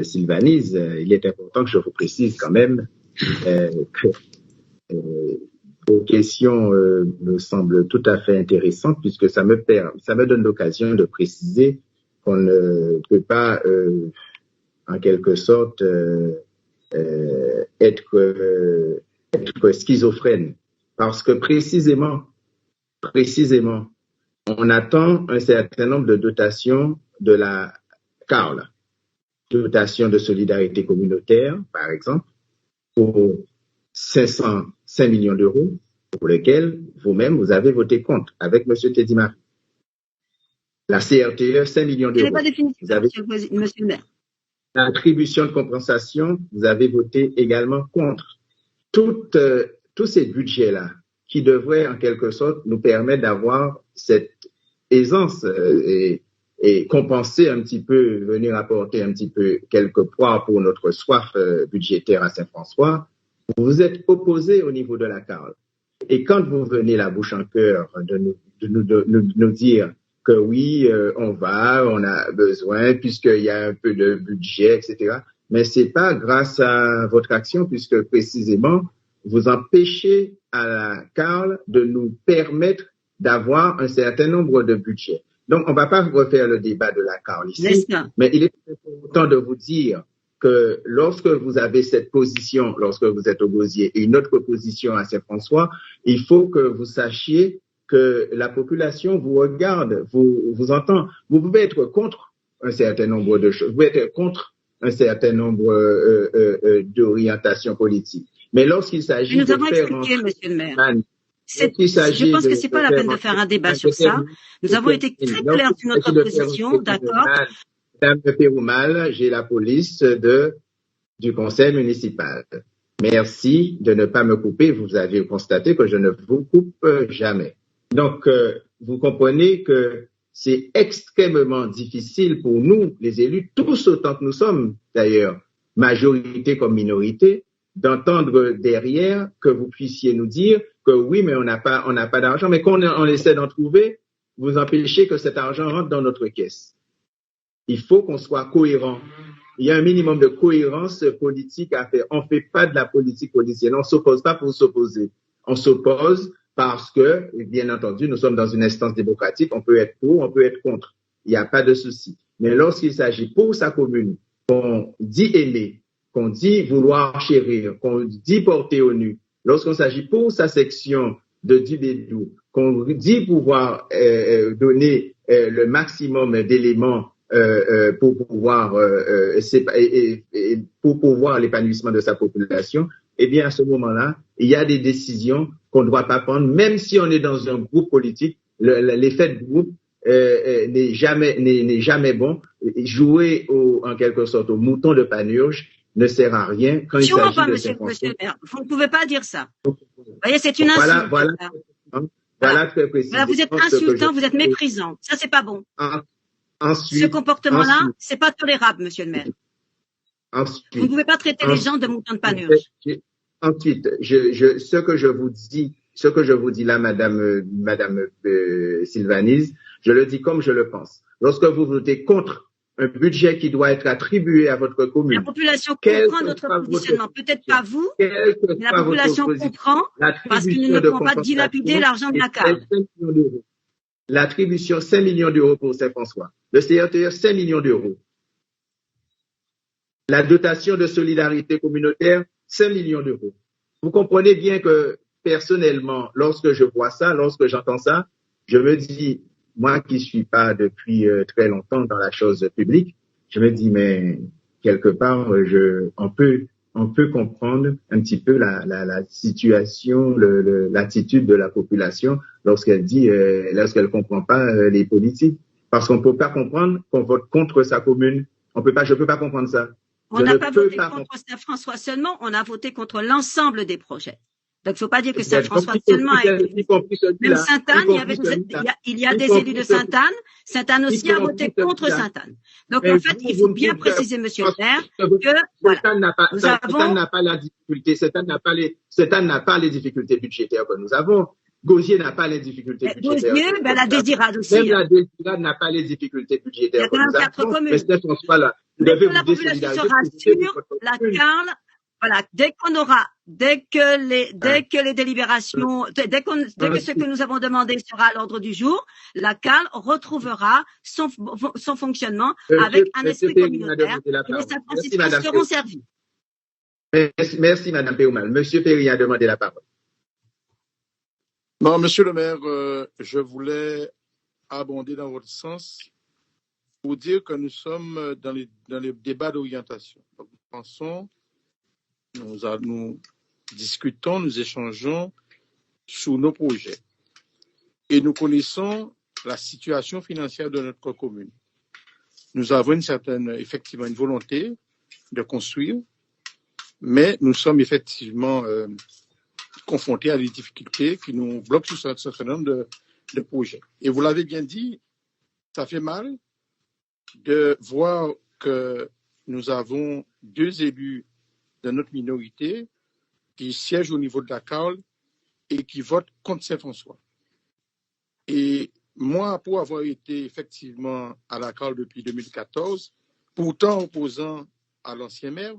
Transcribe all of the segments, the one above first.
Sylvanise, il est important que je vous précise quand même que vos questions me semblent tout à fait intéressantes puisque ça me donne l'occasion de préciser qu'on ne peut pas, en quelque sorte, être schizophrène. Parce que précisément, on attend un certain nombre de dotations de la CARL, dotation de solidarité communautaire, par exemple, pour 5 millions d'euros, pour lesquels vous-même, vous avez voté contre avec M. Teddy-Marie. La CRTE, 5 millions d'euros. Ce n'est pas définitif, monsieur le maire. L'attribution de compensation, vous avez voté également contre. Tous ces budgets-là, qui devraient en quelque sorte nous permettre d'avoir cette aisance et compenser un petit peu, venir apporter un petit peu quelques poids pour notre soif budgétaire à Saint-François, vous êtes opposé au niveau de la CARL. Et quand vous venez la bouche en cœur de nous dire que oui, on a besoin puisqu'il y a un peu de budget, etc. Mais c'est pas grâce à votre action puisque précisément, vous empêchez à la CARL de nous permettre d'avoir un certain nombre de budgets. Donc, on va pas refaire le débat de la CARL ici, mais il est important de vous dire que lorsque vous avez cette position, lorsque vous êtes au Gosier, et une autre position à Saint-François, il faut que vous sachiez que la population vous regarde, vous entend. Vous pouvez être contre un certain nombre de choses, vous pouvez être contre un certain nombre d'orientations politiques. Mais lorsqu'il s'agit de faire expliqué, monsieur le maire. Je pense que c'est pas la peine de faire un débat sur ça. Nous avons été très clairs sur notre position, d'accord? Madame Péroumal, j'ai la police du conseil municipal. Merci de ne pas me couper. Vous avez constaté que je ne vous coupe jamais. Donc, vous comprenez que c'est extrêmement difficile pour nous, les élus, tous autant que nous sommes, d'ailleurs, majorité comme minorité, d'entendre derrière que vous puissiez nous dire que oui, mais on n'a pas d'argent, mais quand on essaie d'en trouver, vous empêchez que cet argent rentre dans notre caisse. Il faut qu'on soit cohérent. Il y a un minimum de cohérence politique à faire. On ne fait pas de la politique politicienne. On ne s'oppose pas pour s'opposer. On s'oppose parce que, bien entendu, nous sommes dans une instance démocratique. On peut être pour, on peut être contre. Il n'y a pas de souci. Mais lorsqu'il s'agit pour sa commune, qu'on dit aimer, qu'on dit vouloir chérir, qu'on dit porter au nu, lorsqu'on s'agit pour sa section de Dubédou, qu'on dit pouvoir donner le maximum d'éléments pour pouvoir l'épanouissement de sa population, eh bien à ce moment-là, il y a des décisions qu'on ne doit pas prendre, même si on est dans un groupe politique. L'effet de groupe n'est jamais bon. Jouer en quelque sorte au mouton de Panurge ne sert à rien quand il s'agit de monsieur le maire, vous ne pouvez pas dire ça. Vous voyez, c'est une insulte. Voilà très précisément. Voilà, vous êtes insultant, vous êtes méprisant. Ça, c'est pas bon. Ce comportement-là, c'est pas tolérable, monsieur le maire. Vous ne pouvez pas traiter les gens de moutons de Panurge. Ensuite, ce que je vous dis là, madame Sylvanise, je le dis comme je le pense. Lorsque vous votez contre un budget qui doit être attribué à votre commune. La population comprend notre positionnement. Peut-être pas vous, mais la population comprend parce que nous ne pouvons pas dilapider l'argent de la CARL. L'attribution 5 millions d'euros pour Saint-François. Le CRTE, 5 millions d'euros. La dotation de solidarité communautaire, 5 millions d'euros. Vous comprenez bien que personnellement, lorsque je vois ça, lorsque j'entends ça, je me dis, moi qui suis pas depuis très longtemps dans la chose publique, je me dis, mais quelque part, on peut comprendre un petit peu la situation, l'attitude de la population lorsqu'elle comprend pas les politiques. Parce qu'on peut pas comprendre qu'on vote contre sa commune. Je peux pas comprendre ça. On n'a pas voté contre Saint-François seulement, on a voté contre l'ensemble des projets. Donc, il ne faut pas dire que Saint-François seulement a été. Même Sainte-Anne, il y a des élus de Sainte-Anne. Sainte-Anne aussi a voté contre Sainte-Anne. Donc, en fait, il faut bien préciser, monsieur le maire, que, voilà. Sainte-Anne n'a pas la difficulté. Sainte-Anne n'a pas les difficultés budgétaires que nous avons. Gosier n'a pas les difficultés budgétaires. Gosier, la Désirade aussi. Même la Désirade n'a pas les difficultés budgétaires que nous avons. Il y a 4 communes. Mais Saint-François, là, Mais que la population sera sûre, la CARL, voilà, dès que les délibérations, dès que ce que nous avons demandé sera à l'ordre du jour, la CARL retrouvera son fonctionnement avec un esprit communautaire et les Saint-Franciscains seront servis. Merci, Madame Péroumal. Monsieur Perry a demandé la parole. Non, Monsieur le maire, je voulais abonder dans votre sens pour dire que nous sommes dans les débats d'orientation. Nous pensons, nous discutons, nous échangeons sur nos projets. Et nous connaissons la situation financière de notre commune. Nous avons effectivement une volonté de construire, mais nous sommes effectivement confrontés à des difficultés qui nous bloquent sur un certain nombre de projets. Et vous l'avez bien dit, ça fait mal de voir que nous avons 2 élus de notre minorité qui siègent au niveau de la CARL et qui votent contre Saint-François. Et moi, pour avoir été effectivement à la CARL depuis 2014, pourtant opposant à l'ancien maire,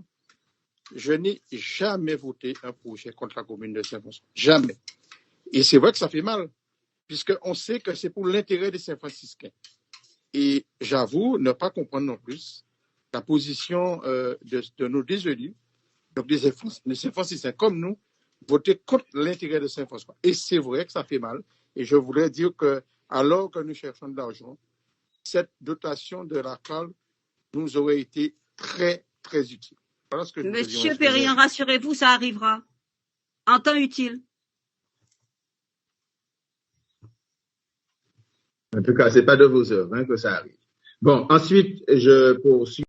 je n'ai jamais voté un projet contre la commune de Saint-François. Jamais. Et c'est vrai que ça fait mal, puisqu'on sait que c'est pour l'intérêt des Saint-Franciscains. Et j'avoue ne pas comprendre non plus la position de nos 2 élus, donc des Saint-Franciscains comme nous, voter contre l'intérêt de Saint-François. Et c'est vrai que ça fait mal. Et je voudrais dire que, alors que nous cherchons de l'argent, cette dotation de la CARL nous aurait été très, très utile. Voilà ce que Monsieur Perrien, rassurez-vous, ça arrivera en temps utile. En tout cas, c'est pas de vos œuvres que ça arrive. Bon, ensuite, je poursuis.